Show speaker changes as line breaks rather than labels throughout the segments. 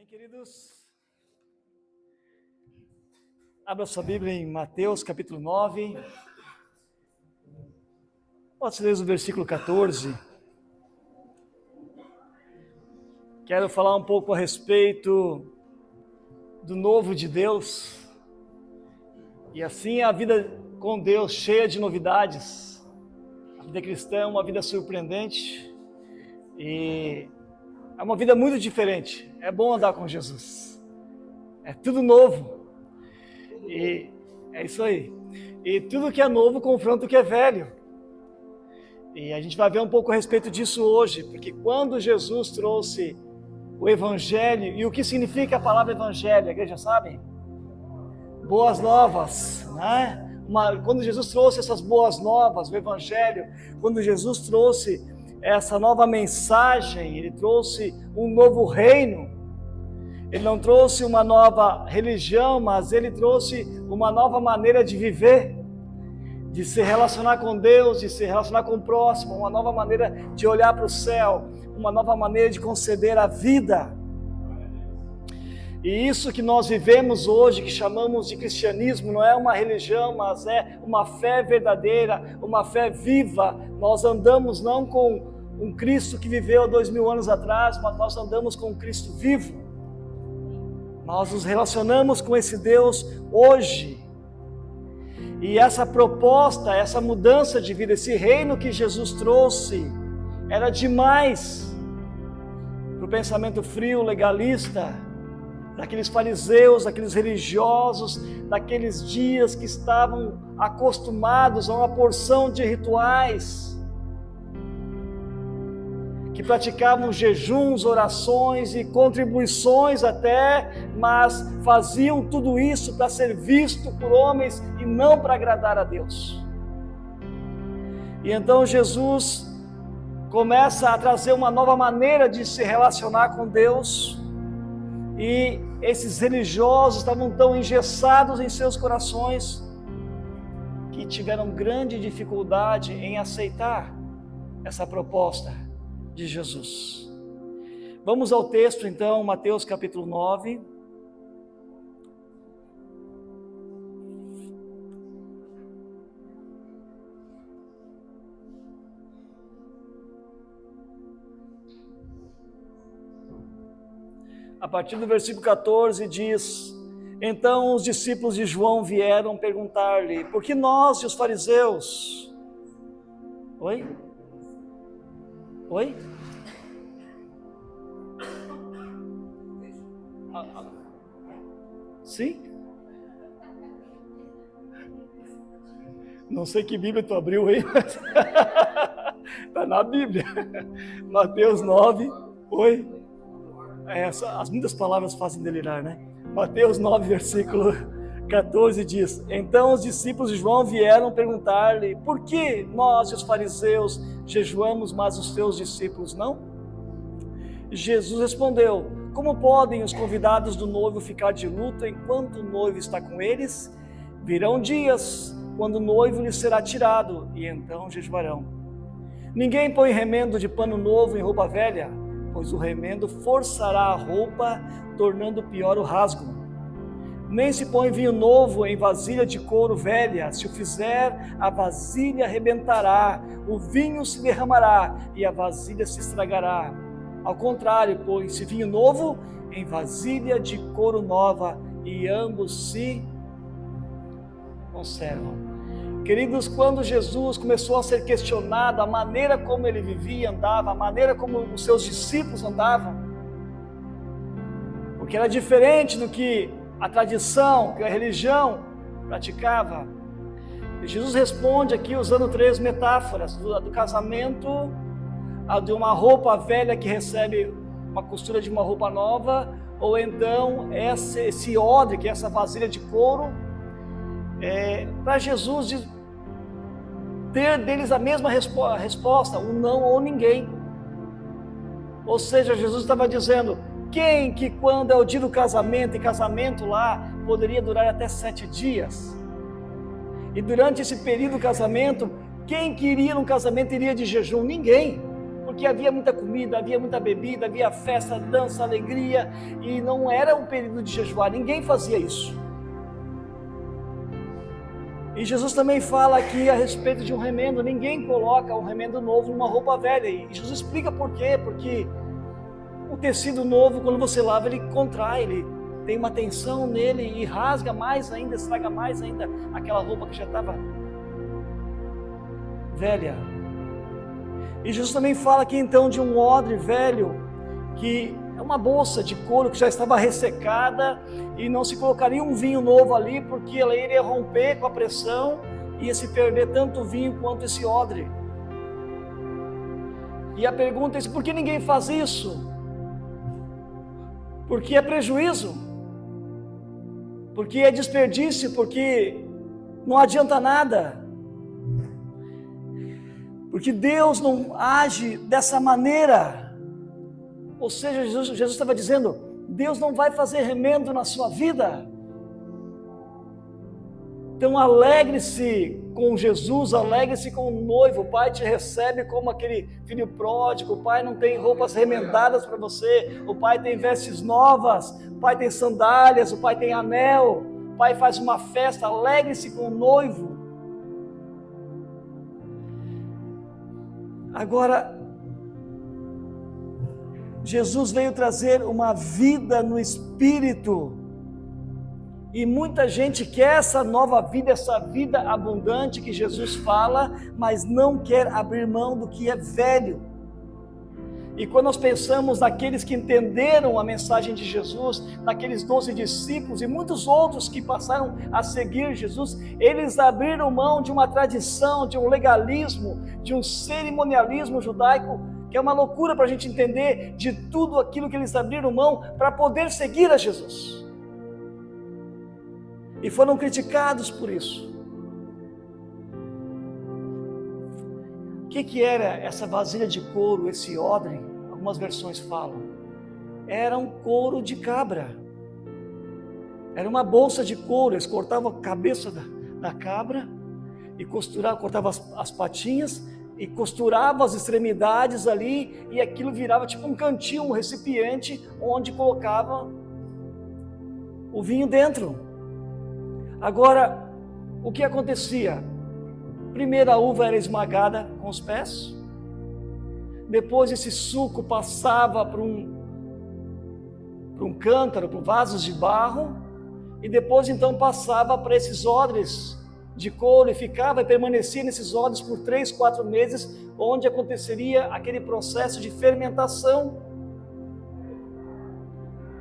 Queridos, abra sua Bíblia em Mateus capítulo 9, pode ler o versículo 14. Quero falar um pouco a respeito do novo de Deus, e assim a vida com Deus cheia de novidades. A vida cristã é uma vida surpreendente e é uma vida muito diferente. É bom andar com Jesus, é tudo novo, e é isso aí. E tudo que é novo confronta o que é velho, e a gente vai ver um pouco a respeito disso hoje, porque quando Jesus trouxe o Evangelho, e o que significa a palavra Evangelho, a igreja sabe? Boas novas, né? Quando Jesus trouxe essas boas novas, o Evangelho, quando Jesus trouxe essa nova mensagem, ele trouxe um novo reino. Ele não trouxe uma nova religião, mas ele trouxe uma nova maneira de viver, de se relacionar com Deus, de se relacionar com o próximo, uma nova maneira de olhar para o céu, uma nova maneira de conceder a vida. E isso que nós vivemos hoje, que chamamos de cristianismo, não é uma religião, mas é uma fé verdadeira, uma fé viva. Nós andamos não com um Cristo que viveu há 2000 anos atrás, mas nós andamos com um Cristo vivo. Nós nos relacionamos com esse Deus hoje. E essa proposta, essa mudança de vida, esse reino que Jesus trouxe, era demais para o pensamento frio, legalista, daqueles fariseus, daqueles religiosos, daqueles dias que estavam acostumados a uma porção de rituais, que praticavam jejuns, orações e contribuições até, mas faziam tudo isso para ser visto por homens e não para agradar a Deus. E então Jesus começa a trazer uma nova maneira de se relacionar com Deus, e esses religiosos estavam tão engessados em seus corações que tiveram grande dificuldade em aceitar essa proposta de Jesus. Vamos ao texto então, Mateus capítulo 9. A partir do versículo 14 diz: Então os discípulos de João vieram perguntar-lhe: Por que nós e os fariseus? Oi? Sim? Não sei que Bíblia tu abriu aí, mas está na Bíblia. Mateus 9, oi? As muitas palavras fazem delirar, né? Mateus 9, versículo 14 diz: Então os discípulos de João vieram perguntar-lhe: Por que nós e os fariseus jejuamos, mas os teus discípulos não? Jesus respondeu: Como podem os convidados do noivo ficar de luto enquanto o noivo está com eles? Virão dias quando o noivo lhes será tirado, e então jejuarão. Ninguém põe remendo de pano novo em roupa velha, pois o remendo forçará a roupa, tornando pior o rasgo. Nem se põe vinho novo em vasilha de couro velha, se o fizer, a vasilha arrebentará, o vinho se derramará e a vasilha se estragará. Ao contrário, põe-se vinho novo em vasilha de couro nova, e ambos se conservam. Queridos, quando Jesus começou a ser questionado, a maneira como ele vivia, andava, a maneira como os seus discípulos andavam, porque era diferente do que a tradição, que a religião praticava. E Jesus responde aqui usando 3 metáforas: do casamento, a de uma roupa velha que recebe uma costura de uma roupa nova, ou então esse odre, que é essa vasilha de couro, para Jesus ter deles a mesma resposta, o não ou ninguém. Ou seja, Jesus estava dizendo: quem que quando é o dia do casamento, e casamento lá poderia durar até 7 dias, e durante esse período do casamento, quem que iria num casamento iria de jejum? Ninguém, porque porque havia muita comida, havia muita bebida, havia festa, dança, alegria, e não era um período de jejuar, ninguém fazia isso. E Jesus também fala aqui a respeito de um remendo, ninguém coloca um remendo novo numa roupa velha, e Jesus explica por quê, porque o tecido novo, quando você lava, ele contrai, ele tem uma tensão nele e rasga mais ainda, estraga mais ainda aquela roupa que já estava velha. E Jesus também fala aqui então de um odre velho, que é uma bolsa de couro que já estava ressecada e não se colocaria um vinho novo ali, porque ela iria romper com a pressão e ia se perder tanto o vinho quanto esse odre. E a pergunta é: por que ninguém faz isso? Porque é prejuízo, porque é desperdício, porque não adianta nada, porque Deus não age dessa maneira. Ou seja, Jesus estava dizendo: Deus não vai fazer remendo na sua vida. Então alegre-se com Jesus, alegre-se com o noivo. O Pai te recebe como aquele filho pródigo. O Pai não tem roupas remendadas para você, o Pai tem vestes novas, o Pai tem sandálias, o Pai tem anel, o Pai faz uma festa. Alegre-se com o noivo. Agora, Jesus veio trazer uma vida no Espírito, e muita gente quer essa nova vida, essa vida abundante que Jesus fala, mas não quer abrir mão do que é velho. E quando nós pensamos naqueles que entenderam a mensagem de Jesus, naqueles 12 discípulos e muitos outros que passaram a seguir Jesus, eles abriram mão de uma tradição, de um legalismo, de um cerimonialismo judaico, que é uma loucura para a gente entender, de tudo aquilo que eles abriram mão para poder seguir a Jesus. E foram criticados por isso. O que era essa vasilha de couro, esse odre? Algumas versões falam. Era um couro de cabra. Era uma bolsa de couro. Eles cortavam a cabeça da cabra e cortavam as patinhas e costuravam as extremidades ali, e aquilo virava tipo um cantil, um recipiente onde colocava o vinho dentro. Agora, o que acontecia? Primeiro a uva era esmagada com os pés, depois esse suco passava para um cântaro, por vasos de barro, e depois então passava para esses odres de couro e ficava e permanecia nesses odres por 3, 4 meses, onde aconteceria aquele processo de fermentação,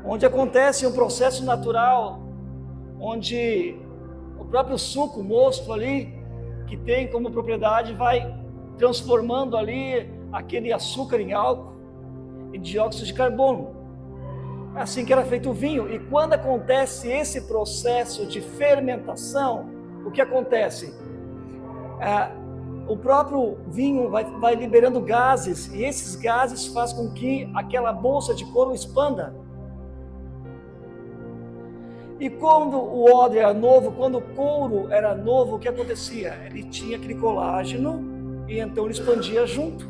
onde acontece um processo natural, onde o próprio suco, mosto ali, que tem como propriedade, vai transformando ali aquele açúcar em álcool e dióxido de carbono. É assim que era feito o vinho. E quando acontece esse processo de fermentação, o que acontece? O próprio vinho vai liberando gases, e esses gases fazem com que aquela bolsa de couro expanda. E quando o odre era novo, quando o couro era novo, o que acontecia? Ele tinha aquele colágeno e então ele expandia junto.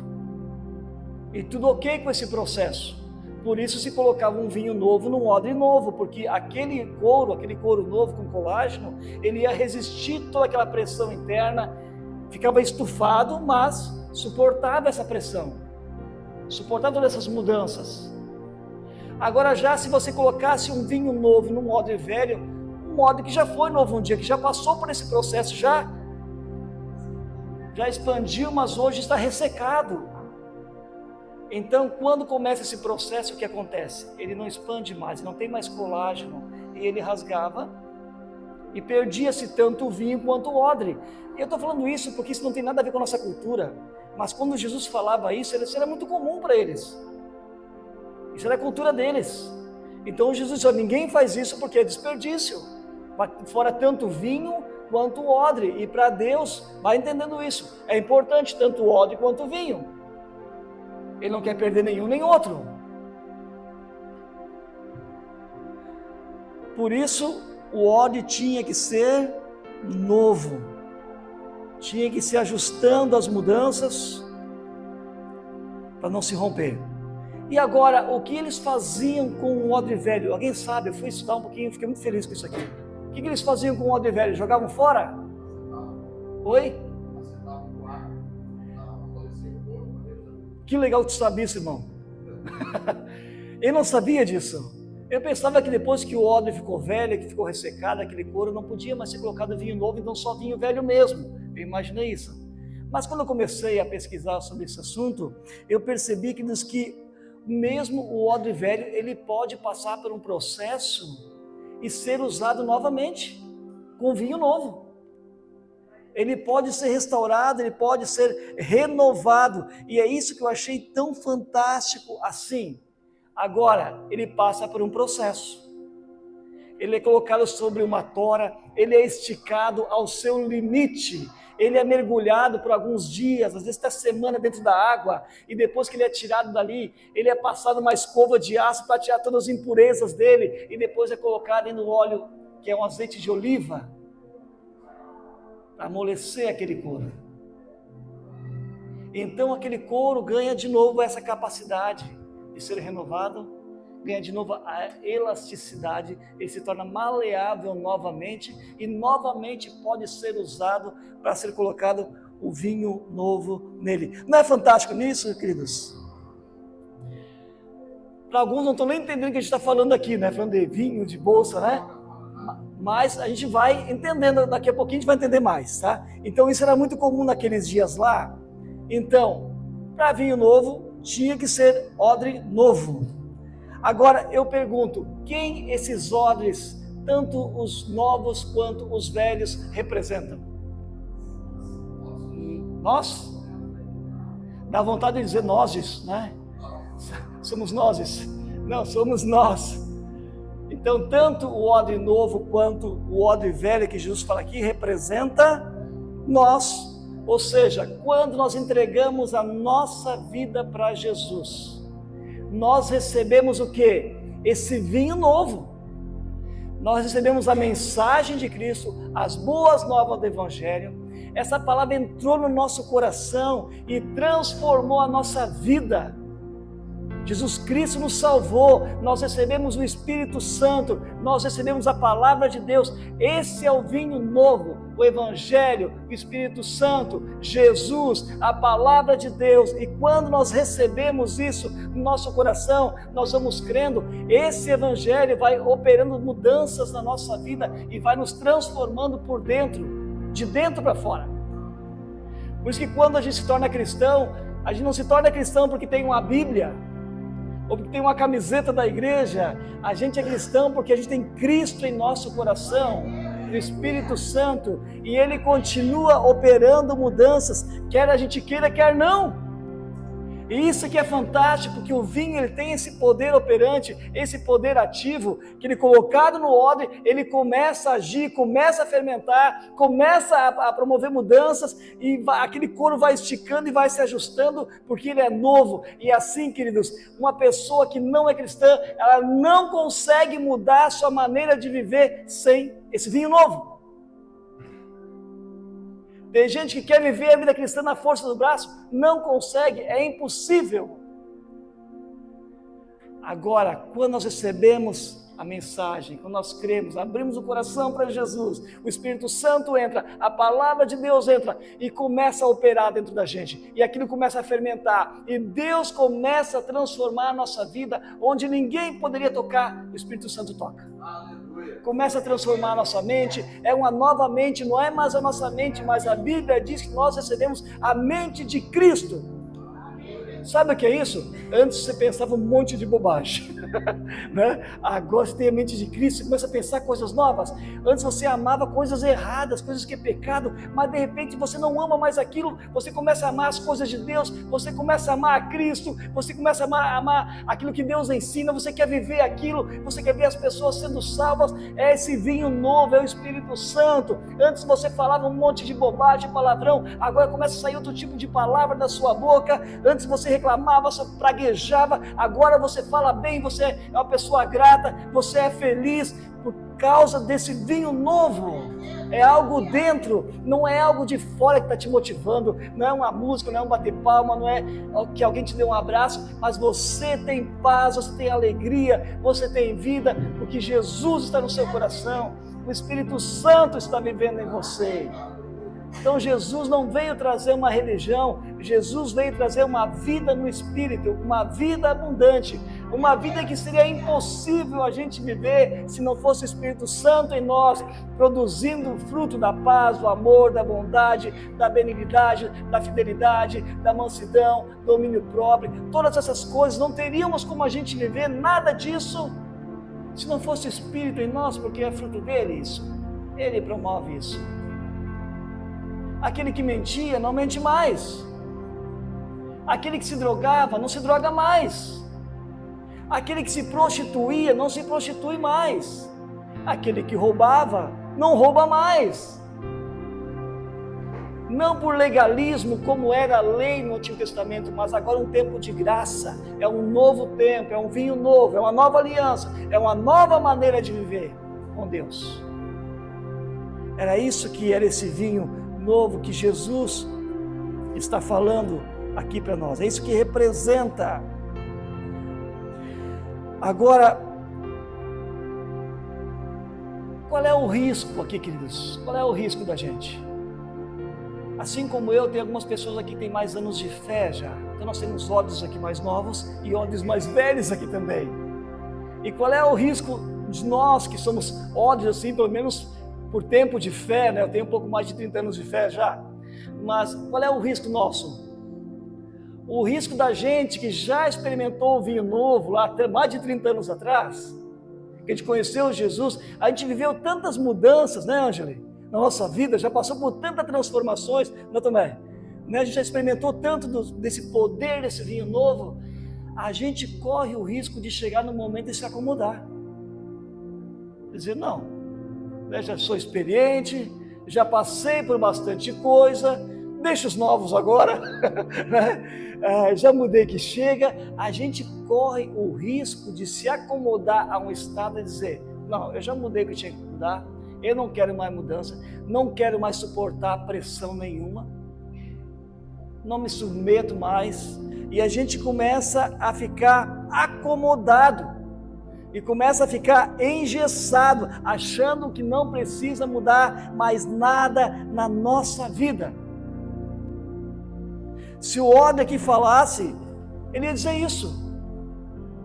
E tudo ok com esse processo. Por isso se colocava um vinho novo num odre novo, porque aquele couro novo com colágeno, ele ia resistir toda aquela pressão interna, ficava estufado, mas suportava essa pressão, suportava todas essas mudanças. Agora já se você colocasse um vinho novo num odre velho, um odre que já foi novo um dia, que já passou por esse processo, já expandiu, mas hoje está ressecado. Então quando começa esse processo, o que acontece? Ele não expande mais, não tem mais colágeno, e ele rasgava, e perdia-se tanto o vinho quanto o odre. E eu estou falando isso porque isso não tem nada a ver com a nossa cultura, mas quando Jesus falava isso era muito comum para eles. Isso era a cultura deles. Então Jesus disse: ninguém faz isso porque é desperdício. Fora tanto vinho quanto o odre. E para Deus, vai entendendo isso. É importante tanto o odre quanto o vinho. Ele não quer perder nenhum nem outro. Por isso, o odre tinha que ser novo. Tinha que se ajustando às mudanças. para não se romper. E agora, o que eles faziam com o odre velho? Alguém sabe? Eu fui estudar um pouquinho, fiquei muito feliz com isso aqui. O que eles faziam com o odre velho? Jogavam fora? Oi? Que legal que tu sabia isso, irmão. Eu não sabia disso. Eu pensava que depois que o odre ficou velho, que ficou ressecado, aquele couro, não podia mais ser colocado vinho novo, então só vinho velho mesmo. Eu imaginei isso. Mas quando eu comecei a pesquisar sobre esse assunto, eu percebi que diz que mesmo o odre velho, ele pode passar por um processo e ser usado novamente com vinho novo. Ele pode ser restaurado, ele pode ser renovado, e é isso que eu achei tão fantástico assim. Agora, ele passa por um processo. Ele é colocado sobre uma tora, ele é esticado ao seu limite, ele é mergulhado por alguns dias, às vezes até semana dentro da água, e depois que ele é tirado dali, ele é passado uma escova de aço para tirar todas as impurezas dele, e depois é colocado no óleo, que é um azeite de oliva, para amolecer aquele couro. Então aquele couro ganha de novo essa capacidade de ser renovado, ganha de novo a elasticidade, ele se torna maleável novamente e novamente pode ser usado para ser colocado o vinho novo nele. Não é fantástico nisso, queridos? Para alguns não estão nem entendendo o que a gente está falando aqui, né? Falando de vinho, de bolsa, né? Mas a gente vai entendendo, daqui a pouquinho a gente vai entender mais, tá? Então isso era muito comum naqueles dias lá. Então, para vinho novo, tinha que ser odre novo. Agora eu pergunto, quem esses odres, tanto os novos quanto os velhos, representam? Nós? Dá vontade de dizer nós, né? Somos nós. Não, somos nós. Então, tanto o odre novo quanto o odre velho que Jesus fala aqui representa nós. Ou seja, quando nós entregamos a nossa vida para Jesus, nós recebemos o quê? Esse vinho novo. Nós recebemos a mensagem de Cristo, as boas novas do Evangelho. Essa palavra entrou no nosso coração e transformou a nossa vida. Jesus Cristo nos salvou, nós recebemos o Espírito Santo, nós recebemos a palavra de Deus. Esse é o vinho novo, o Evangelho, o Espírito Santo, Jesus, a palavra de Deus. E quando nós recebemos isso no nosso coração, nós vamos crendo, esse Evangelho vai operando mudanças na nossa vida e vai nos transformando por dentro, de dentro para fora. Por isso que quando a gente se torna cristão, a gente não se torna cristão porque tem uma Bíblia, ou porque tem uma camiseta da igreja. A gente é cristão porque a gente tem Cristo em nosso coração, o Espírito Santo, e Ele continua operando mudanças, quer a gente queira, quer não. E isso que é fantástico, porque o vinho ele tem esse poder operante, esse poder ativo, que ele colocado no odre, ele começa a agir, começa a fermentar, começa a promover mudanças, e aquele couro vai esticando e vai se ajustando, porque ele é novo. E assim, queridos, uma pessoa que não é cristã, ela não consegue mudar a sua maneira de viver sem esse vinho novo. Tem gente que quer viver a vida cristã na força do braço, não consegue, é impossível. Agora, quando nós recebemos a mensagem, quando nós cremos, abrimos o coração para Jesus, o Espírito Santo entra, a palavra de Deus entra e começa a operar dentro da gente, e aquilo começa a fermentar, e Deus começa a transformar a nossa vida, onde ninguém poderia tocar, o Espírito Santo toca. Começa a transformar a nossa mente, é uma nova mente, não é mais a nossa mente, mas a Bíblia diz que nós recebemos a mente de Cristo. Sabe o que é isso? Antes você pensava um monte de bobagem, né? Agora você tem a mente de Cristo, você começa a pensar coisas novas. Antes você amava coisas erradas, coisas que é pecado, mas de repente você não ama mais aquilo, você começa a amar as coisas de Deus, você começa a amar a Cristo, você começa a amar aquilo que Deus ensina, você quer viver aquilo, você quer ver as pessoas sendo salvas. É esse vinho novo, é o Espírito Santo. Antes você falava um monte de bobagem, palavrão, agora começa a sair outro tipo de palavra da sua boca. Antes você reclamava, você praguejava, agora você fala bem, você é uma pessoa grata, você é feliz, causa desse vinho novo. É algo dentro, não é algo de fora que está te motivando, não é uma música, não é um bater palma, não é que alguém te dê um abraço, mas você tem paz, você tem alegria, você tem vida, porque Jesus está no seu coração, o Espírito Santo está vivendo em você. Então Jesus não veio trazer uma religião, Jesus veio trazer uma vida no Espírito, uma vida abundante, uma vida que seria impossível a gente viver se não fosse o Espírito Santo em nós, produzindo o fruto da paz, do amor, da bondade, da benignidade, da fidelidade, da mansidão, do domínio próprio. Todas essas coisas, não teríamos como a gente viver nada disso se não fosse o Espírito em nós, porque é fruto dele isso. Ele promove isso. Aquele que mentia não mente mais. Aquele que se drogava não se droga mais. Aquele que se prostituía não se prostitui mais. Aquele que roubava não rouba mais. Não por legalismo, como era a lei no Antigo Testamento, mas agora um tempo de graça. É um novo tempo, é um vinho novo, é uma nova aliança, é uma nova maneira de viver com Deus. Era isso que era esse vinho novo que Jesus está falando aqui para nós. É isso que representa. Agora, qual é o risco aqui, queridos? Qual é o risco da gente? Assim como eu, tem algumas pessoas aqui que têm mais anos de fé já. Então nós temos ódios aqui mais novos e ódios mais velhos aqui também. E qual é o risco de nós que somos ódios assim, pelo menos por tempo de fé, né? Eu tenho um pouco mais de 30 anos de fé já. Mas qual é o risco nosso? O risco da gente que já experimentou o vinho novo lá mais de 30 anos atrás, que a gente conheceu Jesus, a gente viveu tantas mudanças, né, Ângela? Na nossa vida, já passou por tantas transformações, não também? Né? A gente já experimentou tanto desse poder, desse vinho novo, a gente corre o risco de chegar no momento de se acomodar. Dizer, não, né, já sou experiente, já passei por bastante coisa, deixa os novos agora, né? Já mudei que chega. A gente corre o risco de se acomodar a um estado e dizer, não, eu já mudei o que tinha que mudar, eu não quero mais mudança, não quero mais suportar pressão nenhuma, não me submeto mais, e a gente começa a ficar acomodado, e começa a ficar engessado, achando que não precisa mudar mais nada na nossa vida. Se o Odre aqui falasse, ele ia dizer isso.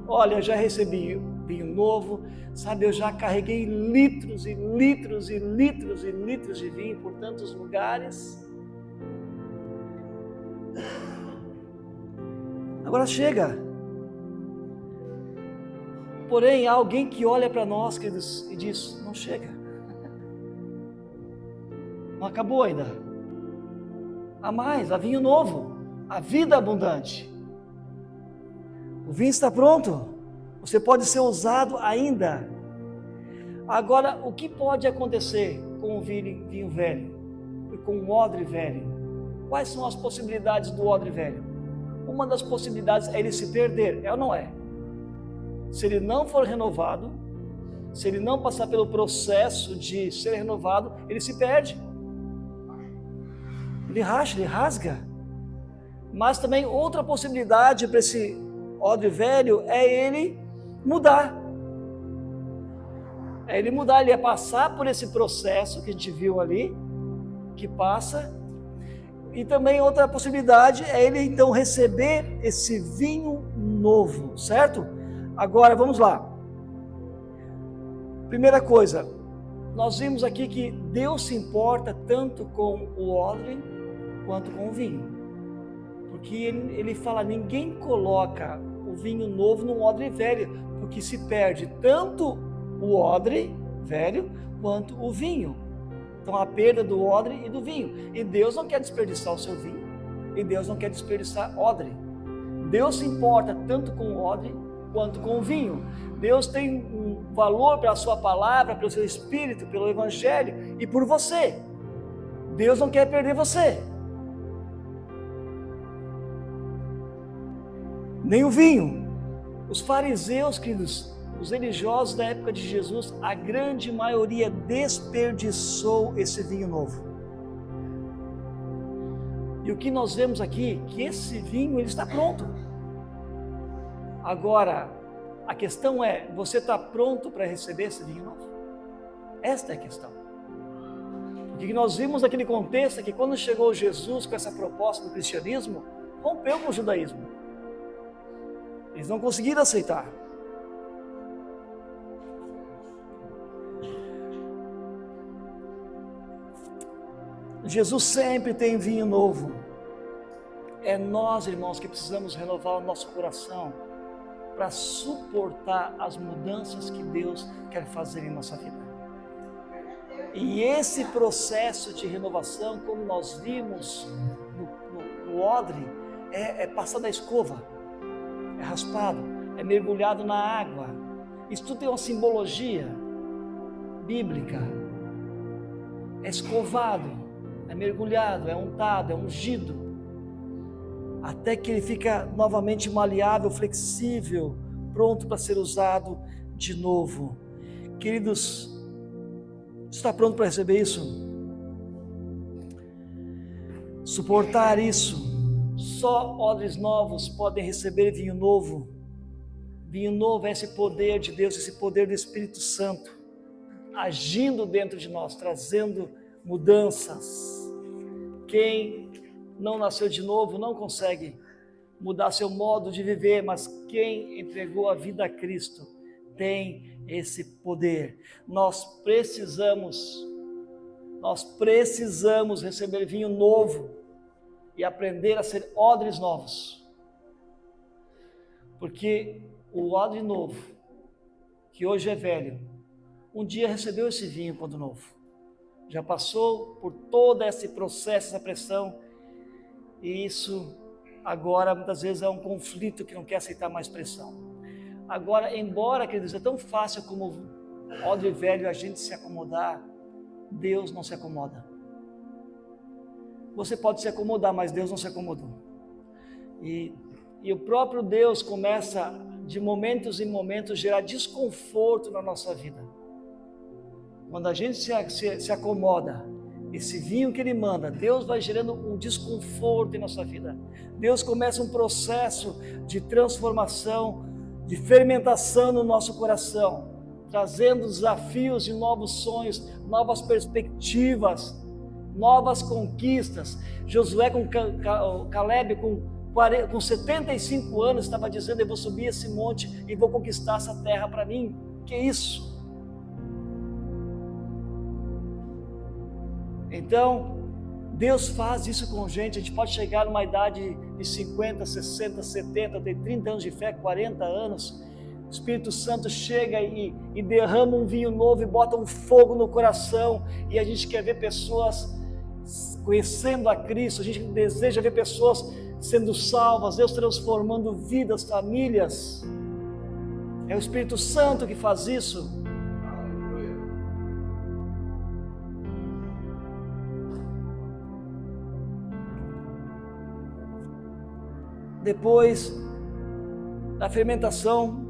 Olha, eu já recebi vinho novo, sabe, eu já carreguei litros e litros e litros e litros de vinho por tantos lugares. Agora chega. Porém, há alguém que olha para nós e diz, não chega. Não acabou ainda. Há mais, há vinho novo, há vida abundante. O vinho está pronto, você pode ser usado ainda. Agora, o que pode acontecer com o vinho velho e com o odre velho? Quais são as possibilidades do odre velho? Uma das possibilidades é ele se perder, é ou não é? Se ele não for renovado, se ele não passar pelo processo de ser renovado, ele se perde. Ele racha, ele rasga. Mas também outra possibilidade para esse odre velho é ele mudar. É ele mudar, ele é passar por esse processo que a gente viu ali, que passa. E também outra possibilidade é ele então receber esse vinho novo, certo? Agora vamos lá. Primeira coisa, nós vimos aqui que Deus se importa tanto com o odre quanto com o vinho. Porque ele fala, ninguém coloca o vinho novo num odre velho, porque se perde tanto o odre velho quanto o vinho. Então a perda do odre e do vinho. E Deus não quer desperdiçar o seu vinho, e Deus não quer desperdiçar odre. Deus se importa tanto com o odre quanto com o vinho. Deus tem um valor pela sua palavra, pelo seu espírito, pelo evangelho e por você. Deus não quer perder você. Nem o vinho. Os fariseus, queridos, os religiosos da época de Jesus, a grande maioria desperdiçou esse vinho novo. E o que nós vemos aqui, que esse vinho ele está pronto. Agora, a questão é, você está pronto para receber esse vinho novo? Esta é a questão. O que nós vimos naquele contexto é que quando chegou Jesus com essa proposta do cristianismo, rompeu com o judaísmo. Eles não conseguiram aceitar. Jesus sempre tem vinho novo. É nós, irmãos, que precisamos renovar o nosso coração para suportar as mudanças que Deus quer fazer em nossa vida. E esse processo de renovação, como nós vimos no odre, é passar da escova, é raspado, é mergulhado na água. Isso tudo tem uma simbologia bíblica. É escovado, é mergulhado, é untado, é ungido, até que ele fica novamente maleável, flexível, pronto para ser usado de novo. Queridos, está pronto para receber isso? Suportar isso? Só odres novos podem receber vinho novo. Vinho novo é esse poder de Deus, esse poder do Espírito Santo, agindo dentro de nós, trazendo mudanças. Quem não nasceu de novo não consegue mudar seu modo de viver, mas quem entregou a vida a Cristo tem esse poder. Nós precisamos receber vinho novo e aprender a ser odres novos. Porque o odre novo, que hoje é velho, um dia recebeu esse vinho quando novo. Já passou por todo esse processo, essa pressão, e isso agora muitas vezes é um conflito que não quer aceitar mais pressão. Agora, embora, queridos, é tão fácil como odre velho a gente se acomodar, Deus não se acomoda. Você pode se acomodar, mas Deus não se acomodou. E o próprio Deus começa de momentos em momentos gerar desconforto na nossa vida. Quando a gente se acomoda, esse vinho que Ele manda, Deus vai gerando um desconforto em nossa vida. Deus começa um processo de transformação, de fermentação no nosso coração, trazendo desafios de novos sonhos, novas perspectivas, novas conquistas. Josué com Caleb com 75 anos estava dizendo: eu vou subir esse monte e vou conquistar essa terra para mim. Que isso? Então, Deus faz isso com gente. A gente pode chegar numa idade de 50, 60, 70, tem 30 anos de fé, 40 anos. O Espírito Santo chega e derrama um vinho novo e bota um fogo no coração. E a gente quer ver pessoas conhecendo a Cristo, a gente deseja ver pessoas sendo salvas, Deus transformando vidas, famílias. É o Espírito Santo que faz isso. Depois da fermentação,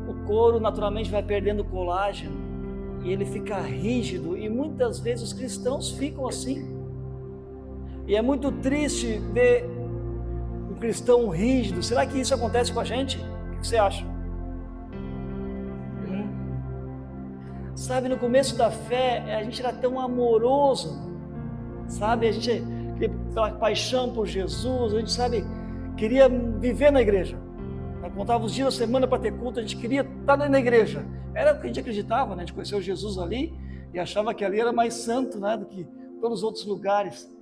o couro naturalmente vai perdendo colágeno e ele fica rígido, e muitas vezes os cristãos ficam assim. E é muito triste ver um cristão rígido. Será que isso acontece com a gente? O que você acha? Sabe, no começo da fé, a gente era tão amoroso, sabe? A gente, pela paixão por Jesus, a gente, sabe, queria viver na igreja. Nós contava os dias da semana para ter culto, a gente queria estar na igreja. Era o que a gente acreditava, né? A gente conheceu Jesus ali e achava que ali era mais santo, né, do que todos os outros lugares.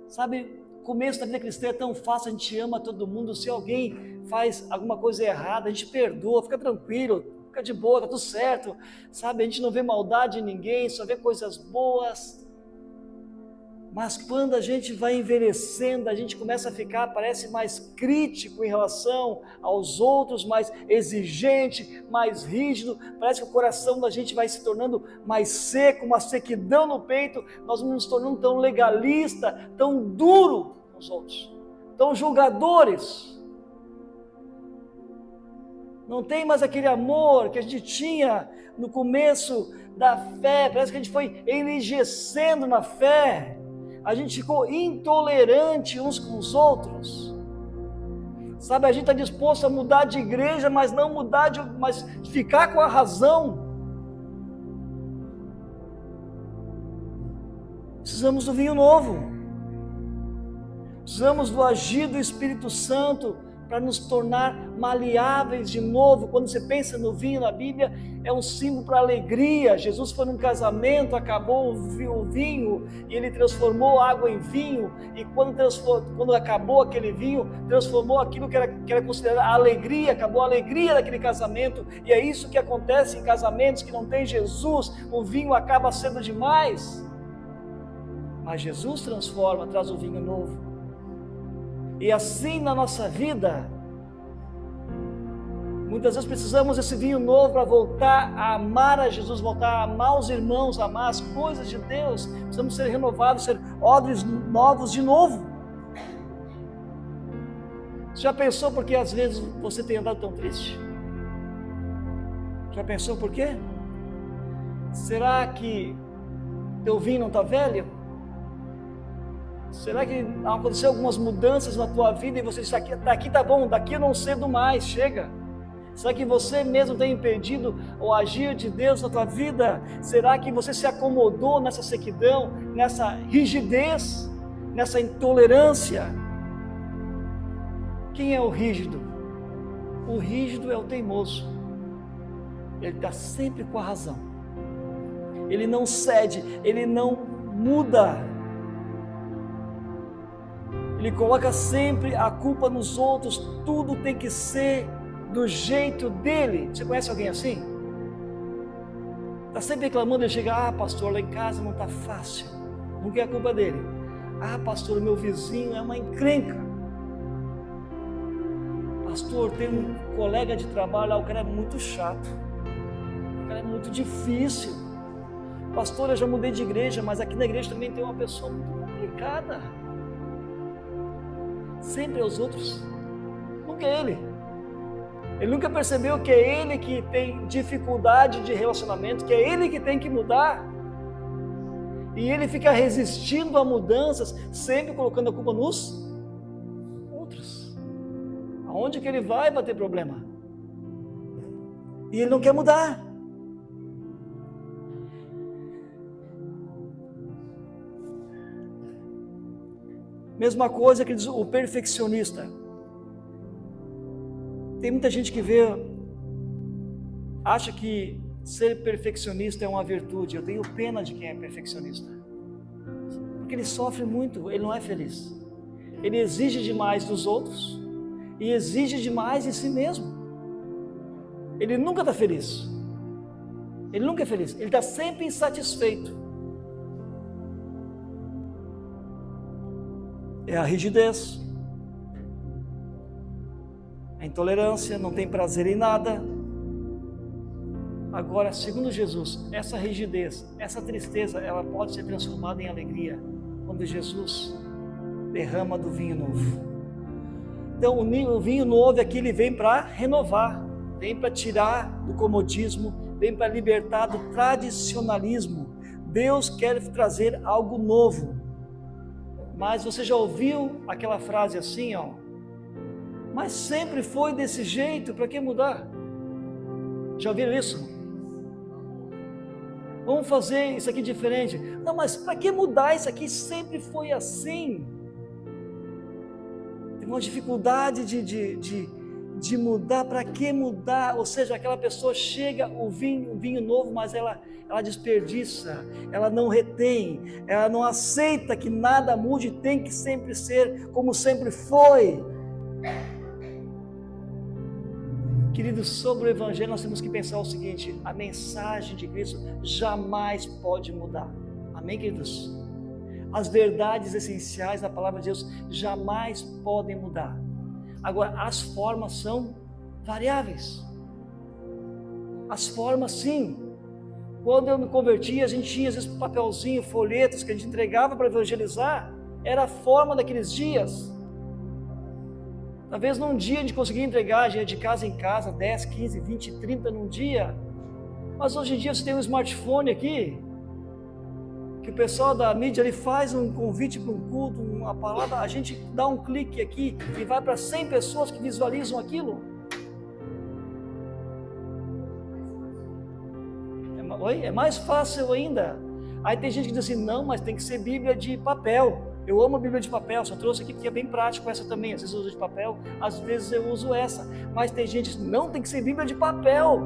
Sabe, o começo da vida cristã é tão fácil, a gente ama todo mundo. Se alguém faz alguma coisa errada, a gente perdoa, fica tranquilo, fica de boa, tá tudo certo. Sabe, a gente não vê maldade em ninguém, só vê coisas boas. Mas quando a gente vai envelhecendo, a gente começa a ficar, parece, mais crítico em relação aos outros, mais exigente, mais rígido. Parece que o coração da gente vai se tornando mais seco, uma sequidão no peito. Nós vamos nos tornando tão legalista, tão duro com os outros, tão julgadores. Não tem mais aquele amor que a gente tinha no começo da fé. Parece que a gente foi enrijecendo na fé. A gente ficou intolerante uns com os outros. Sabe, a gente está disposto a mudar de igreja, mas não mudar mas ficar com a razão. Precisamos do vinho novo. Precisamos do agir do Espírito Santo para nos tornar maleáveis de novo. Quando você pensa no vinho na Bíblia, é um símbolo para alegria. Jesus foi num casamento, acabou o vinho e ele transformou água em vinho, e quando acabou aquele vinho, transformou aquilo que era considerado a alegria, acabou a alegria daquele casamento. E é isso que acontece em casamentos que não tem Jesus. O vinho acaba sendo demais, mas Jesus transforma, traz o vinho novo. E assim na nossa vida, muitas vezes precisamos desse vinho novo para voltar a amar a Jesus, voltar a amar os irmãos, amar as coisas de Deus. Precisamos ser renovados, ser odres novos de novo. Você já pensou por que às vezes você tem andado tão triste? Já pensou por quê? Será que teu vinho não está velho? Será que aconteceu algumas mudanças na tua vida e você disse, daqui tá bom, daqui eu não cedo mais, chega? Será que você mesmo tem impedido o agir de Deus na tua vida? Será que você se acomodou nessa sequidão, nessa rigidez, nessa intolerância? Quem é o rígido? O rígido é o teimoso. Ele está sempre com a razão. Ele não cede, ele não muda. Ele coloca sempre a culpa nos outros, tudo tem que ser do jeito dele. Você conhece alguém assim? Está sempre reclamando, ele chega, pastor, lá em casa não está fácil. Não quer a culpa dele. Pastor, meu vizinho é uma encrenca. Pastor, tem um colega de trabalho lá, o cara é muito chato. O cara é muito difícil. Pastor, eu já mudei de igreja, mas aqui na igreja também tem uma pessoa muito complicada. Sempre é os outros, nunca é ele. Ele nunca percebeu que é ele que tem dificuldade de relacionamento, que é ele que tem que mudar. E ele fica resistindo a mudanças, sempre colocando a culpa nos outros. Aonde que ele vai ter problema? E ele não quer mudar. Mesma coisa que diz o perfeccionista. Tem muita gente que acha que ser perfeccionista é uma virtude. Eu tenho pena de quem é perfeccionista, porque ele sofre muito, ele não é feliz. Ele exige demais dos outros e exige demais em si mesmo. Ele nunca está feliz. Ele nunca é feliz. Ele está sempre insatisfeito. É a rigidez, a intolerância, não tem prazer em nada. Agora, segundo Jesus, essa rigidez, essa tristeza, ela pode ser transformada em alegria quando Jesus derrama do vinho novo. Então, o vinho novo aqui, ele vem para renovar, vem para tirar do comodismo, vem para libertar do tradicionalismo. Deus quer trazer algo novo. Mas você já ouviu aquela frase assim, mas sempre foi desse jeito, para que mudar? Já ouviram isso? Vamos fazer isso aqui diferente. Não, mas para que mudar? Isso aqui sempre foi assim. Tem uma dificuldade de mudar. Para que mudar? Ou seja, aquela pessoa chega, o vinho novo, mas ela desperdiça, ela não retém, ela não aceita que nada mude, tem que sempre ser como sempre foi. Queridos, sobre o Evangelho nós temos que pensar o seguinte: a mensagem de Cristo jamais pode mudar. Amém, queridos? As verdades essenciais da palavra de Deus jamais podem mudar. Agora, as formas são variáveis. As formas, sim. Quando eu me converti, a gente tinha às vezes papelzinho, folhetos que a gente entregava para evangelizar. Era a forma daqueles dias. Talvez num dia a gente conseguir entregar de casa em casa, 10, 15, 20, 30 num dia. Mas hoje em dia você tem um smartphone aqui, que o pessoal da mídia ele faz um convite para um culto, uma palavra, a gente dá um clique aqui e vai para 100 pessoas que visualizam aquilo. Oi? É mais fácil ainda. Aí tem gente que diz assim, não, mas tem que ser Bíblia de papel. Eu amo a Bíblia de papel, só trouxe aqui porque é bem prático essa também. Às vezes eu uso de papel, às vezes eu uso essa. Mas tem gente que diz, não, tem que ser Bíblia de papel.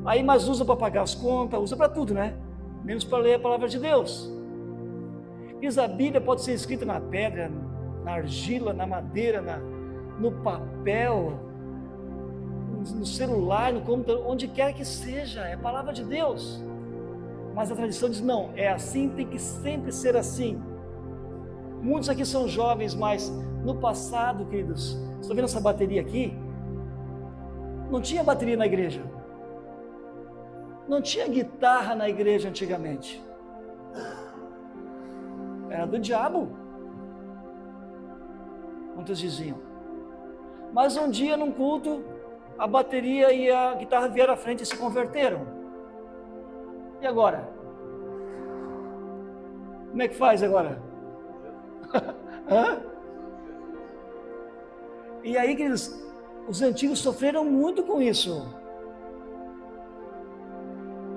Aí, mas usa para pagar as contas, usa para tudo, né? Menos para ler a palavra de Deus. Diz a Bíblia pode ser escrita na pedra, na argila, na madeira, no papel, no celular, no computador, onde quer que seja, é a palavra de Deus. Mas a tradição diz, não, é assim, tem que sempre ser assim. Muitos aqui são jovens, mas no passado, queridos, vocês estão vendo essa bateria aqui? Não tinha bateria na igreja. Não tinha guitarra na igreja antigamente. Era do diabo. Muitos diziam. Mas um dia num culto, a bateria e a guitarra vieram à frente e se converteram. E agora? Como é que faz agora? Hã? E aí, queridos, os antigos sofreram muito com isso.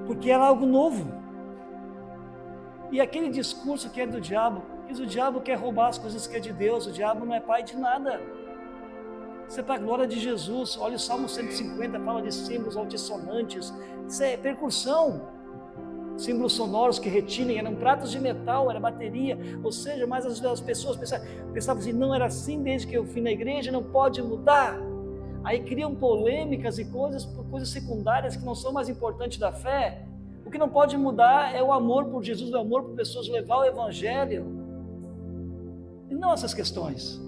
Porque era algo novo. E aquele discurso que é do diabo, diz o diabo quer roubar as coisas que é de Deus, o diabo não é pai de nada. Isso é para a glória de Jesus. Olha o Salmo 150, fala de símbolos altissonantes. Isso é percussão. Símbolos sonoros que retinem, eram pratos de metal, era bateria. Ou seja, mas as pessoas pensavam assim, não era assim desde que eu fui na igreja, não pode mudar. Aí criam polêmicas e coisas secundárias que não são mais importantes da fé. O que não pode mudar é o amor por Jesus, o amor por pessoas, levar o evangelho. E não essas questões.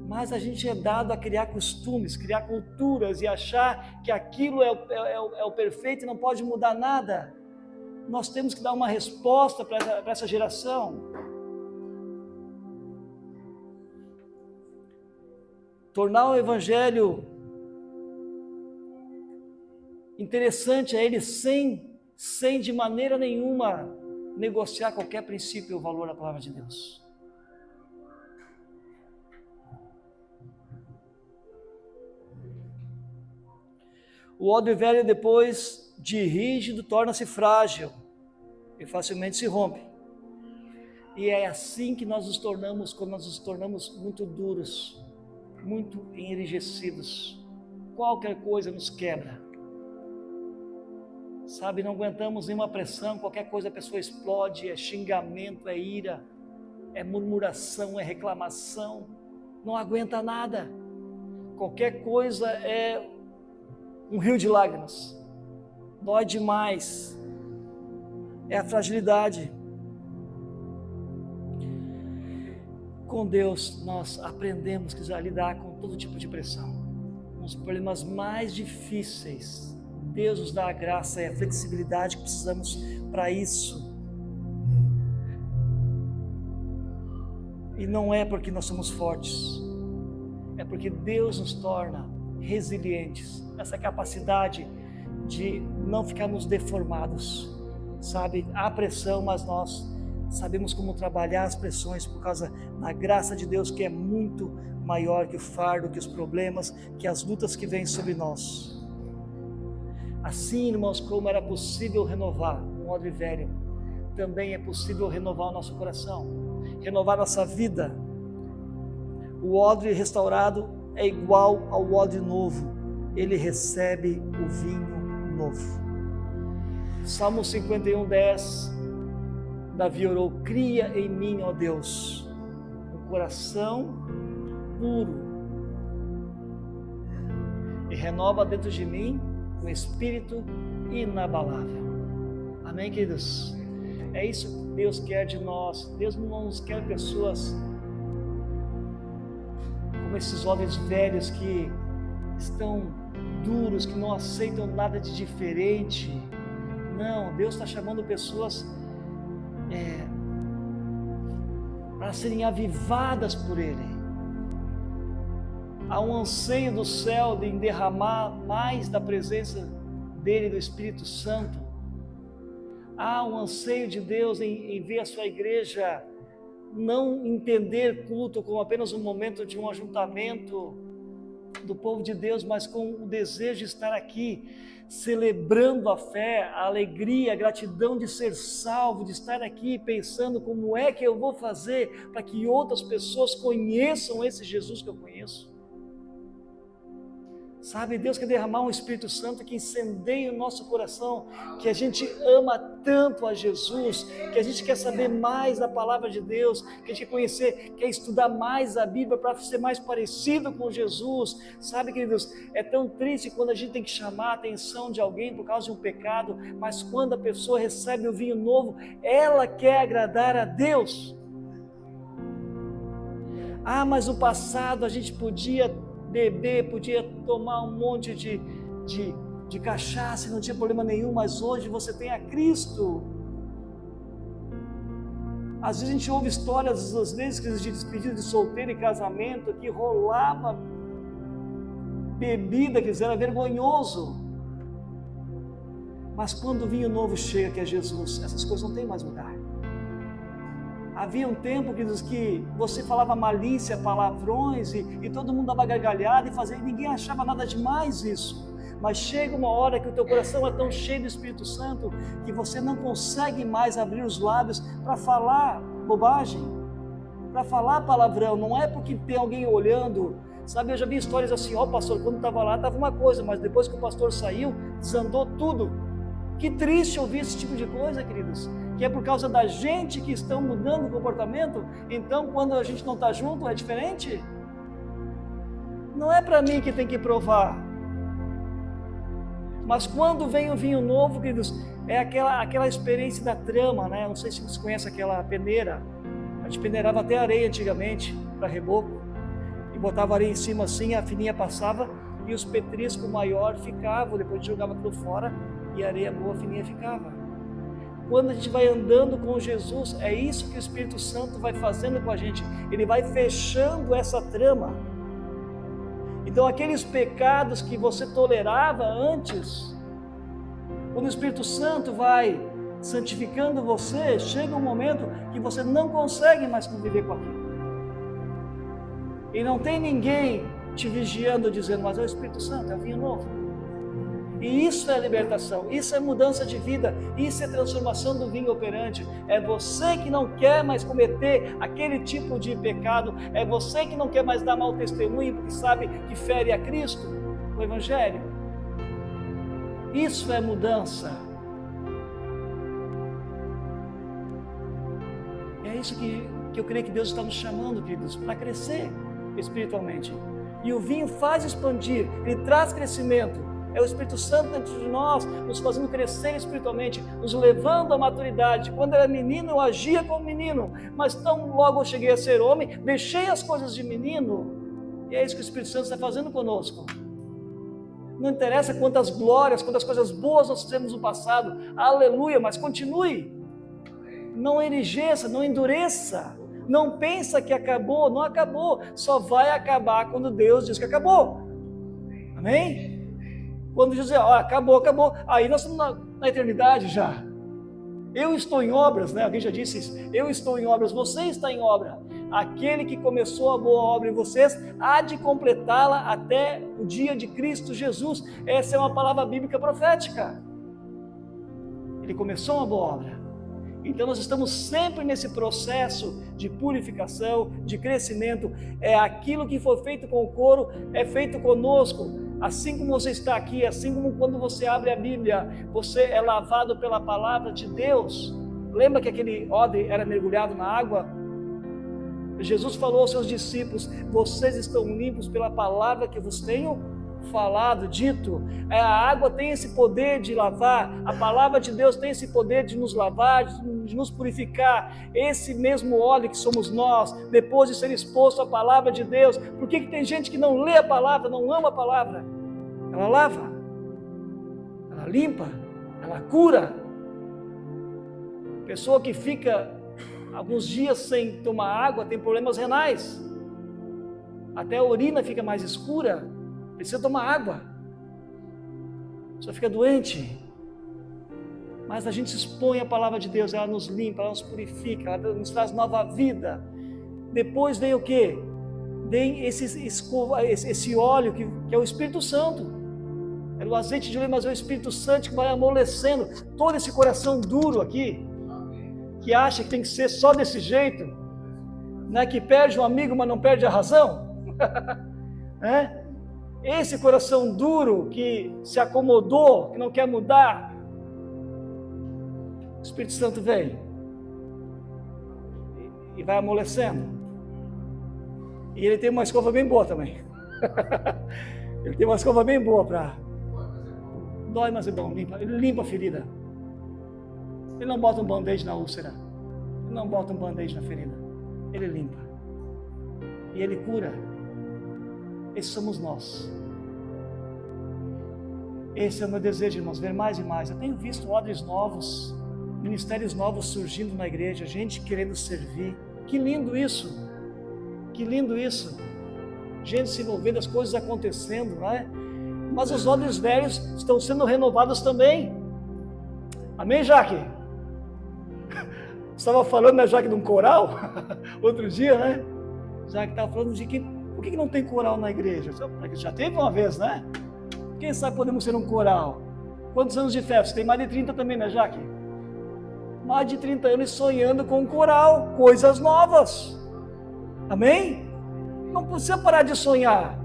Mas a gente é dado a criar costumes, criar culturas e achar que aquilo é o perfeito e não pode mudar nada. Nós temos que dar uma resposta para essa geração. Tornar o evangelho interessante a ele sem de maneira nenhuma negociar qualquer princípio ou valor da palavra de Deus. O odre velho, depois de rígido, torna-se frágil e facilmente se rompe. E é assim que nós nos tornamos, quando nós nos tornamos muito duros, muito enrijecidos. Qualquer coisa nos quebra. Sabe, não aguentamos nenhuma pressão, qualquer coisa a pessoa explode, é xingamento, é ira, é murmuração, é reclamação, não aguenta nada. Qualquer coisa é um rio de lágrimas, dói demais, é a fragilidade. Com Deus nós aprendemos a lidar com todo tipo de pressão, com os problemas mais difíceis. Deus nos dá a graça e a flexibilidade que precisamos para isso. E não é porque nós somos fortes, é porque Deus nos torna resilientes, essa capacidade de não ficarmos deformados, sabe? Há pressão, mas nós sabemos como trabalhar as pressões por causa da graça de Deus, que é muito maior que o fardo, que os problemas, que as lutas que vêm sobre nós. Assim, irmãos, como era possível renovar um odre velho, também é possível renovar o nosso coração, renovar nossa vida. O odre restaurado é igual ao odre novo, ele recebe o vinho novo. Salmo 51:10, Davi orou, cria em mim, ó Deus, um coração puro e renova dentro de mim um espírito inabalável. Amém, queridos? É isso que Deus quer de nós. Deus não nos quer pessoas como esses homens velhos que estão duros, que não aceitam nada de diferente. Não, Deus está chamando pessoas para para serem avivadas por Ele. Há um anseio do céu de derramar mais da presença dEle, do Espírito Santo. Há um anseio de Deus em ver a sua igreja não entender culto como apenas um momento de um ajuntamento do povo de Deus, mas com o desejo de estar aqui, celebrando a fé, a alegria, a gratidão de ser salvo, de estar aqui pensando como é que eu vou fazer para que outras pessoas conheçam esse Jesus que eu conheço. Sabe, Deus quer derramar um Espírito Santo que incendeie o nosso coração, que a gente ama tanto a Jesus, que a gente quer saber mais da palavra de Deus, que a gente quer estudar mais a Bíblia para ser mais parecido com Jesus. Sabe, queridos, é tão triste quando a gente tem que chamar a atenção de alguém por causa de um pecado, mas quando a pessoa recebe o vinho novo, ela quer agradar a Deus. Ah, mas no passado a gente podia beber, podia tomar um monte de cachaça e não tinha problema nenhum, mas hoje você tem a Cristo. Às vezes a gente ouve histórias, às vezes, de despedida de solteiro e casamento, que rolava bebida, que era vergonhoso. Mas quando o vinho novo chega, que é Jesus, essas coisas não têm mais lugar. Havia um tempo que você falava malícia, palavrões e todo mundo dava gargalhada e ninguém achava nada demais isso. Mas chega uma hora que o teu coração é tão cheio do Espírito Santo que você não consegue mais abrir os lábios para falar bobagem, para falar palavrão. Não é porque tem alguém olhando. Sabe, eu já vi histórias assim, pastor, quando estava lá estava uma coisa, mas depois que o pastor saiu, desandou tudo. Que triste ouvir esse tipo de coisa, queridos, que é por causa da gente que estão mudando o comportamento. Então quando a gente não está junto é diferente. Não é para mim que tem que provar, mas quando vem o vinho novo, queridos, é aquela experiência da trama, né? Não sei se vocês conhecem aquela peneira. A gente peneirava até areia antigamente para reboco e botava areia em cima assim, a fininha passava e os petriscos maior ficavam, depois a gente jogava tudo fora e a areia boa fininha ficava. Quando a gente vai andando com Jesus, é isso que o Espírito Santo vai fazendo com a gente. Ele vai fechando essa trama. Então aqueles pecados que você tolerava antes, quando o Espírito Santo vai santificando você, chega um momento que você não consegue mais conviver com aquilo. E não tem ninguém te vigiando dizendo, mas é o Espírito Santo, é o vinho novo. E isso é libertação, isso é mudança de vida, isso é transformação do vinho operante. É você que não quer mais cometer aquele tipo de pecado, é você que não quer mais dar mau testemunho porque sabe que fere a Cristo, o Evangelho. Isso é mudança. É isso que eu creio que Deus está nos chamando, queridos, para crescer espiritualmente. E o vinho faz expandir, ele traz crescimento. É o Espírito Santo dentro de nós, nos fazendo crescer espiritualmente, nos levando à maturidade. Quando eu era menino, eu agia como menino, mas tão logo eu cheguei a ser homem, deixei as coisas de menino. E é isso que o Espírito Santo está fazendo conosco. Não interessa quantas glórias, quantas coisas boas nós fizemos no passado, aleluia, mas continue. Não enrijeça, não endureça. Não pensa que acabou, não acabou. Só vai acabar quando Deus diz que acabou. Amém? Quando Jesus diz, acabou, aí nós estamos na eternidade já. Eu estou em obras, né? Alguém já disse isso. Eu estou em obras, você está em obra. Aquele que começou a boa obra em vocês, há de completá-la até o dia de Cristo Jesus. Essa é uma palavra bíblica profética. Ele começou uma boa obra. Então nós estamos sempre nesse processo de purificação, de crescimento. É aquilo que foi feito com o couro, é feito conosco. Assim como você está aqui, assim como quando você abre a Bíblia, você é lavado pela palavra de Deus. Lembra que aquele odre era mergulhado na água? Jesus falou aos seus discípulos, vocês estão limpos pela palavra que vos tenho falado, dito. A água tem esse poder de lavar, a palavra de Deus tem esse poder de nos lavar, de nos purificar. Esse mesmo óleo que somos nós, depois de ser exposto à palavra de Deus. Por que tem gente que não lê a palavra, não ama a palavra? Ela lava, ela limpa, ela cura. Pessoa que fica alguns dias sem tomar água, tem problemas renais. Até a urina fica mais escura, precisa tomar água. Só fica doente. Mas a gente se expõe à palavra de Deus, ela nos limpa, ela nos purifica, ela nos traz nova vida. Depois vem o quê? Vem esse óleo que é o Espírito Santo. É o azeite de oliva, mas é o Espírito Santo que vai amolecendo todo esse coração duro aqui, que acha que tem que ser só desse jeito, né? Que perde um amigo, mas não perde a razão. É? Esse coração duro que se acomodou, que não quer mudar, o Espírito Santo vem e vai amolecendo. E ele tem uma escova bem boa também. Ele tem uma escova bem boa para... Dói, mas é bom, limpa. Ele limpa a ferida. Ele não bota um band-aid na úlcera. Ele não bota um band-aid na ferida. Ele limpa. E ele cura. Esses somos nós. Esse é o meu desejo, irmãos, ver mais e mais. Eu tenho visto odres novos, ministérios novos surgindo na igreja, gente querendo servir. Que lindo isso! Que lindo isso! Gente se envolvendo, as coisas acontecendo, não é? Mas os odres velhos estão sendo renovados também. Amém, Jaque? Você estava falando, né, Jaque, de um coral? Outro dia, né? Jaque estava falando de que... Por que não tem coral na igreja? Já teve uma vez, né? Quem sabe podemos ser um coral? Quantos anos de fé? Você tem mais de 30 também, né, Jaque? Mais de 30 anos sonhando com um coral, coisas novas. Amém? Não precisa parar de sonhar.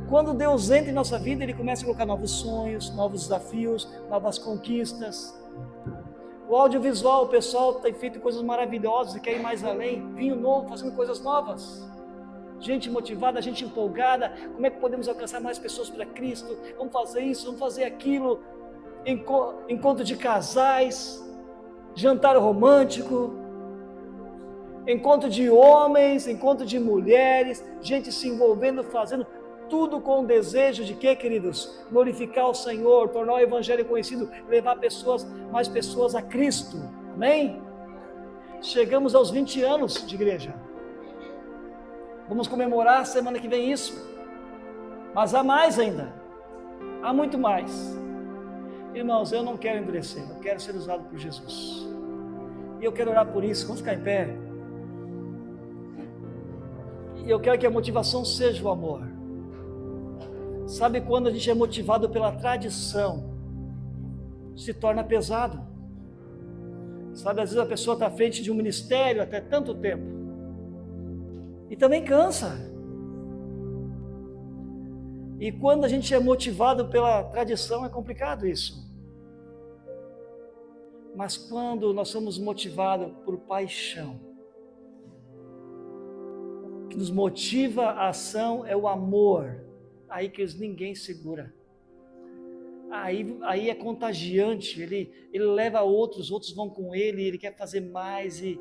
Quando Deus entra em nossa vida, Ele começa a colocar novos sonhos, novos desafios, novas conquistas. O audiovisual, o pessoal tem feito coisas maravilhosas e quer ir mais além. Vinho novo, fazendo coisas novas. Gente motivada, gente empolgada. Como é que podemos alcançar mais pessoas para Cristo? Vamos fazer isso, vamos fazer aquilo. Encontro de casais, jantar romântico, encontro de homens, encontro de mulheres, gente se envolvendo, fazendo tudo com o desejo de quê, queridos? Glorificar o Senhor, tornar o Evangelho conhecido, levar mais pessoas a Cristo. Amém? Chegamos aos 20 anos de igreja. Vamos comemorar semana que vem isso. Mas há mais ainda. Há muito mais. Irmãos, eu não quero endurecer, eu quero ser usado por Jesus. E eu quero orar por isso. Vamos ficar em pé. E eu quero que a motivação seja o amor. Sabe quando a gente é motivado pela tradição, se torna pesado. Sabe, às vezes a pessoa está à frente de um ministério até tanto tempo. E também cansa. E quando a gente é motivado pela tradição, é complicado isso. Mas quando nós somos motivados por paixão, o que nos motiva a ação é o amor. Aí que ninguém segura. Aí é contagiante, ele leva outros vão com ele quer fazer mais e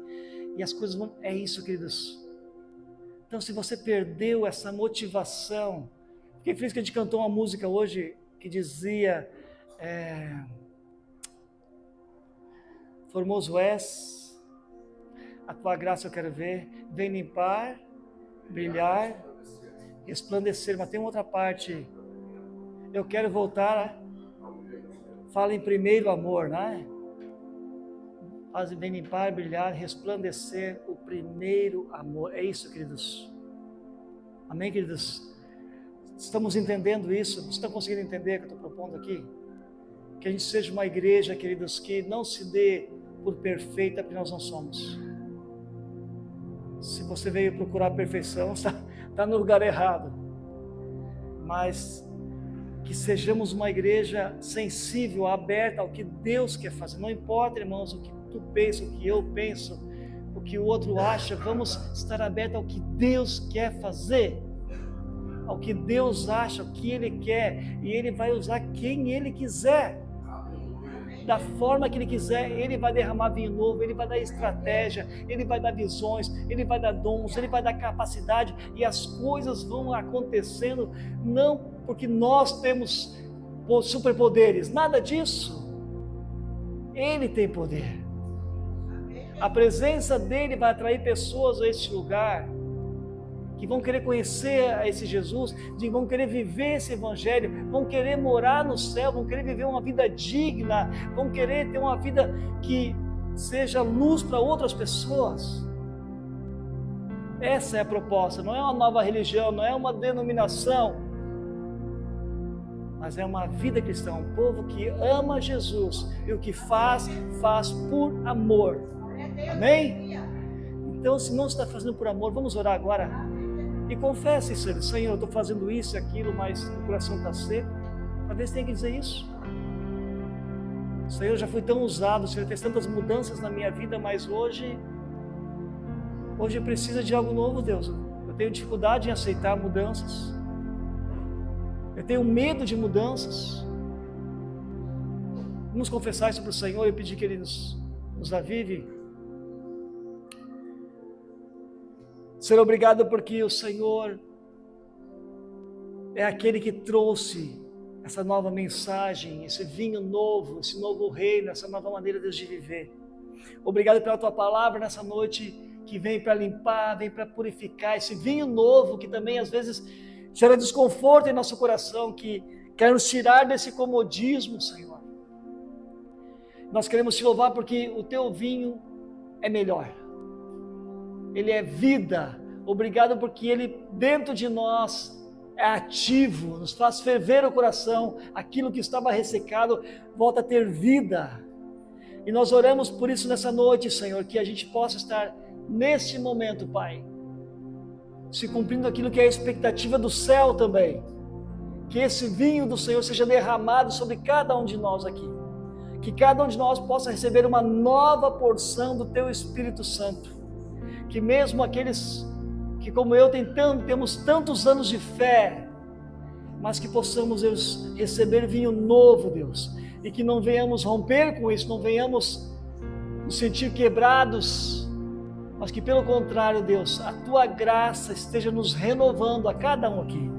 as coisas vão... É isso, queridos. Então, se você perdeu essa motivação, fiquei feliz que a gente cantou uma música hoje que dizia Formoso és, a tua graça eu quero ver, vem limpar, brilhar, resplandecer. Mas tem outra parte, eu quero voltar, fala em primeiro amor, né? Vem limpar, brilhar, resplandecer, o primeiro amor. É isso, queridos. Amém, queridos? Estamos entendendo isso? Vocês estão conseguindo entender o que eu estou propondo aqui? Que a gente seja uma igreja, queridos, que não se dê por perfeita, porque nós não somos. Se você veio procurar a perfeição, está no lugar errado. Mas que sejamos uma igreja sensível, aberta ao que Deus quer fazer. Não importa, irmãos, o que tu pensa, o que eu penso, o que o outro acha. Vamos estar abertos ao que Deus quer fazer, ao que Deus acha, o que Ele quer. E Ele vai usar quem Ele quiser. Da forma que Ele quiser, Ele vai derramar vinho novo, Ele vai dar estratégia, Ele vai dar visões, Ele vai dar dons, Ele vai dar capacidade, e as coisas vão acontecendo, não porque nós temos superpoderes, nada disso. Ele tem poder. A presença dele vai atrair pessoas a este lugar, que vão querer conhecer a esse Jesus, vão querer viver esse evangelho, vão querer morar no céu, vão querer viver uma vida digna, vão querer ter uma vida que seja luz para outras pessoas. Essa é a proposta, não é uma nova religião, não é uma denominação, mas é uma vida cristã, um povo que ama Jesus e o que faz por amor. Amém? Então, se não está fazendo por amor, vamos orar agora. E confesse isso, Senhor, eu estou fazendo isso e aquilo, mas o coração está seco. Talvez tenha que dizer isso. Senhor, eu já fui tão usado, Senhor, fez tantas mudanças na minha vida, mas hoje precisa de algo novo, Deus. Eu tenho dificuldade em aceitar mudanças. Eu tenho medo de mudanças. Vamos confessar isso para o Senhor e pedir que Ele nos avive. Senhor, obrigado porque o Senhor é aquele que trouxe essa nova mensagem, esse vinho novo, esse novo reino, essa nova maneira, Deus, de viver. Obrigado pela Tua palavra nessa noite, que vem para limpar, vem para purificar, esse vinho novo que também às vezes gera desconforto em nosso coração, que quer nos tirar desse comodismo, Senhor. Nós queremos Te louvar porque o Teu vinho é melhor. Ele é vida. Obrigado porque Ele dentro de nós é ativo, nos faz ferver o coração, aquilo que estava ressecado volta a ter vida. E nós oramos por isso nessa noite, Senhor, que a gente possa estar neste momento, Pai, se cumprindo aquilo que é a expectativa do céu também, que esse vinho do Senhor seja derramado sobre cada um de nós aqui, que cada um de nós possa receber uma nova porção do Teu Espírito Santo, que mesmo aqueles que como eu temos tantos anos de fé, mas que possamos, Deus, receber vinho novo, Deus, e que não venhamos romper com isso, não venhamos nos sentir quebrados, mas que pelo contrário, Deus, a Tua graça esteja nos renovando a cada um aqui,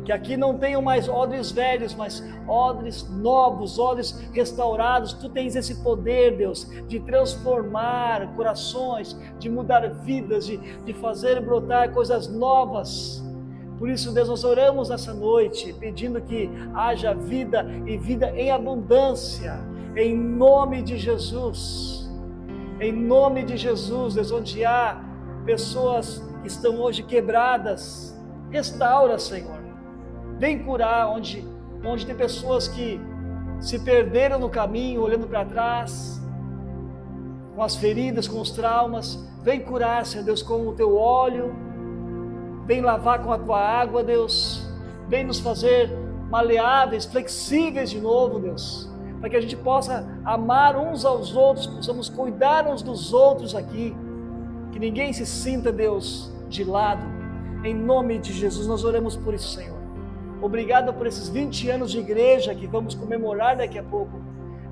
que aqui não tenham mais odres velhos, mas odres novos, odres restaurados. Tu tens esse poder, Deus, de transformar corações, de mudar vidas, de fazer brotar coisas novas. Por isso, Deus, nós oramos nessa noite, pedindo que haja vida e vida em abundância, em nome de Jesus. Em nome de Jesus, Deus, onde há pessoas que estão hoje quebradas, restaura, Senhor. Vem curar onde tem pessoas que se perderam no caminho, olhando para trás, com as feridas, com os traumas. Vem curar, Senhor Deus, com o Teu óleo. Vem lavar com a Tua água, Deus. Vem nos fazer maleáveis, flexíveis de novo, Deus, para que a gente possa amar uns aos outros, possamos cuidar uns dos outros aqui, que ninguém se sinta, Deus, de lado. Em nome de Jesus, nós oramos por isso, Senhor. Obrigado por esses 20 anos de igreja que vamos comemorar daqui a pouco,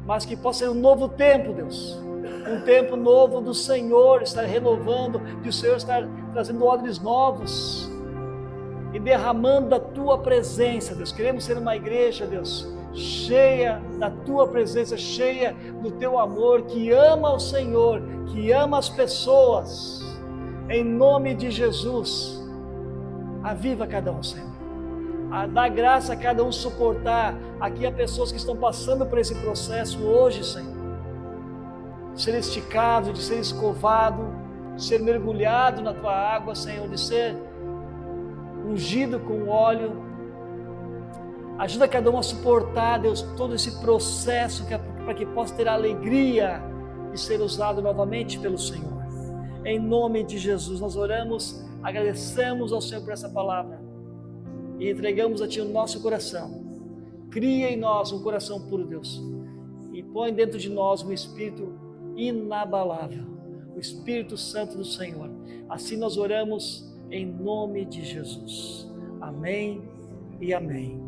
mas que possa ser um novo tempo, Deus, um tempo novo do Senhor estar renovando, de o Senhor estar trazendo odres novos e derramando da Tua presença, Deus. Queremos ser uma igreja, Deus, cheia da Tua presença, cheia do Teu amor, que ama o Senhor, que ama as pessoas. Em nome de Jesus, aviva cada um, Senhor. Dá graça a cada um suportar. Aqui há pessoas que estão passando por esse processo hoje, Senhor, de ser esticado, de ser escovado, de ser mergulhado na Tua água, Senhor, de ser ungido com óleo. Ajuda cada um a suportar, Deus, todo esse processo, para que possa ter a alegria de ser usado novamente pelo Senhor. Em nome de Jesus, nós oramos, agradecemos ao Senhor por essa palavra e entregamos a Ti o nosso coração. Cria em nós um coração puro, Deus, e põe dentro de nós um espírito inabalável, o Espírito Santo do Senhor. Assim nós oramos em nome de Jesus. Amém e amém.